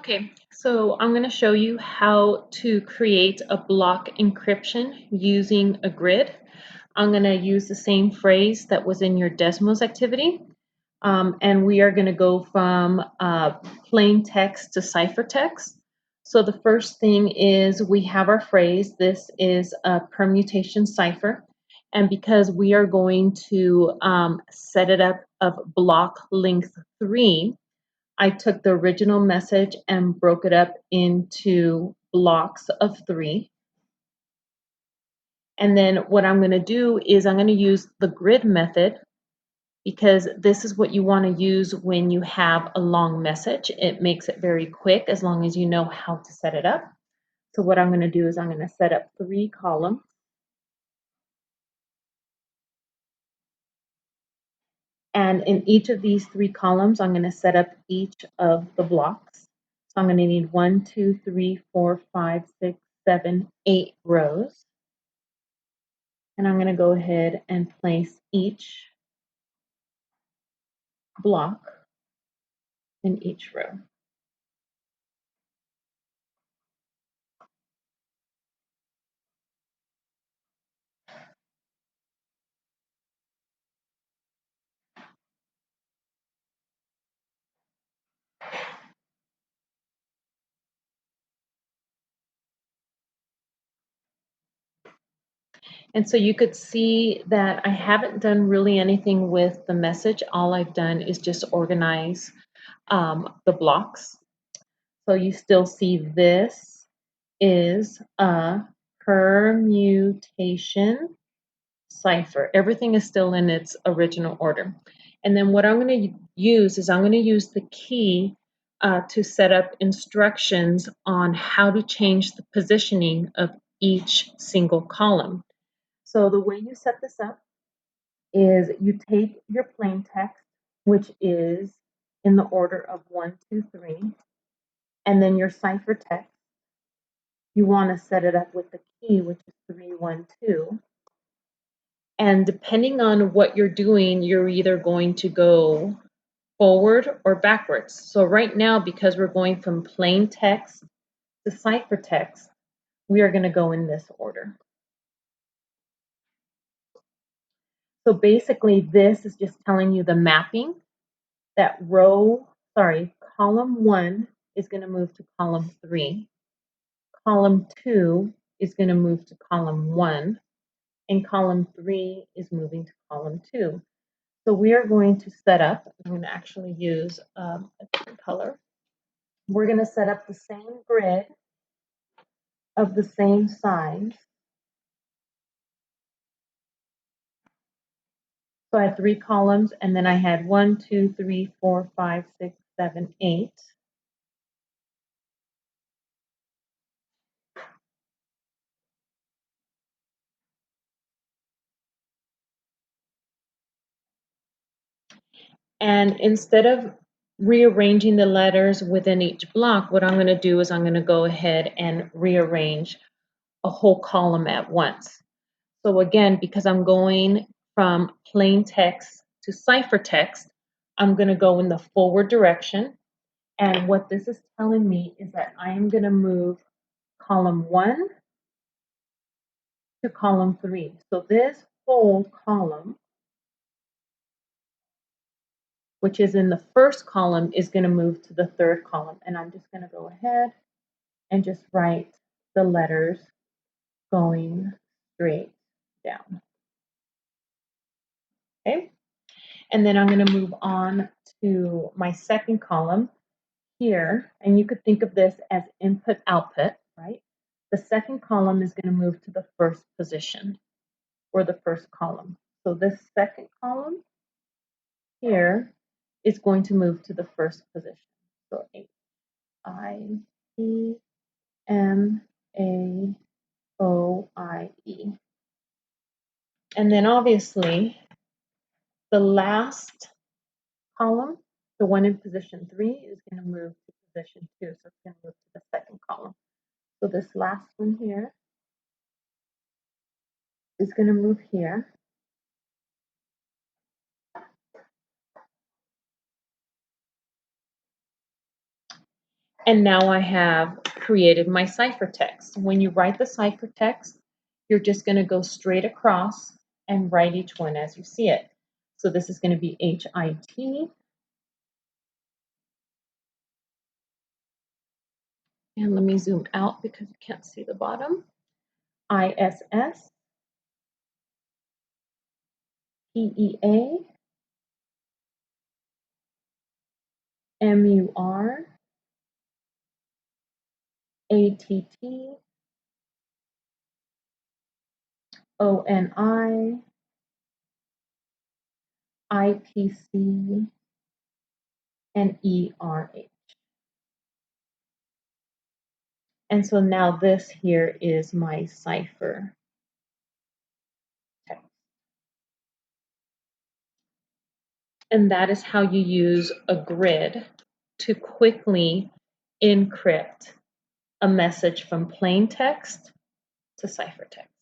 Okay, so I'm going to show you how to create a block encryption using a grid. I'm going to use the same phrase that was in your Desmos activity, and we are going to go from plain text to ciphertext. So the first thing is we have our phrase. This is a permutation cipher, and because we are going to set it up of block length 3, I took the original message and broke it up into blocks of 3. And then what I'm going to do is I'm going to use the grid method because this is what you want to use when you have a long message. It makes it very quick as long as you know how to set it up. So what I'm going to do is I'm going to set up 3 columns. And in each of these 3 columns, I'm going to set up each of the blocks. So I'm going to need 1, 2, 3, 4, 5, 6, 7, 8 rows. And I'm going to go ahead and place each block in each row. And so you could see that I haven't done really anything with the message. All I've done is just organize the blocks. So you still see this is a permutation cipher. Everything is still in its original order. And then what I'm going to use is I'm going to use the key to set up instructions on how to change the positioning of each single column. So the way you set this up is you take your plain text, which is in the order of 1, 2, 3, and then your ciphertext. You want to set it up with the key, which is 3, 1, 2. And depending on what you're doing, you're either going to go forward or backwards. So right now, because we're going from plain text to ciphertext, we are going to go in this order. So basically, this is just telling you the mapping that column 1 is going to move to column 3. Column 2 is going to move to column 1. And column 3 is moving to column 2. So we are going to set up, I'm going to actually use a different color. We're going to set up the same grid of the same size. So I had 3 columns, and then I had 1, 2, 3, 4, 5, 6, 7, 8. And instead of rearranging the letters within each block, what I'm going to do is I'm going to go ahead and rearrange a whole column at once. So again, because I'm going from plain text to ciphertext, I'm going to go in the forward direction. And what this is telling me is that I am going to move column 1 to column 3. So this whole column, which is in the first column, is going to move to the third column. And I'm just going to go ahead and just write the letters going straight down. Okay, and then I'm going to move on to my second column here, and you could think of this as input output, right? The second column is going to move to the first position or the first column. So this second column here is going to move to the first position. So HIEMAOIE. And then obviously the last column, the one in position 3, is going to move to position 2. So it's going to move to the second column. So this last one here is going to move here. And now I have created my ciphertext. When you write the ciphertext, you're just going to go straight across and write each one as you see it. So this is going to be HIT. And let me zoom out because you can't see the bottom. ISS, PEA, MUR, ATT, ONI, IPC, and ERH. And so now this here is my cipher text. And that is how you use a grid to quickly encrypt a message from plain text to ciphertext.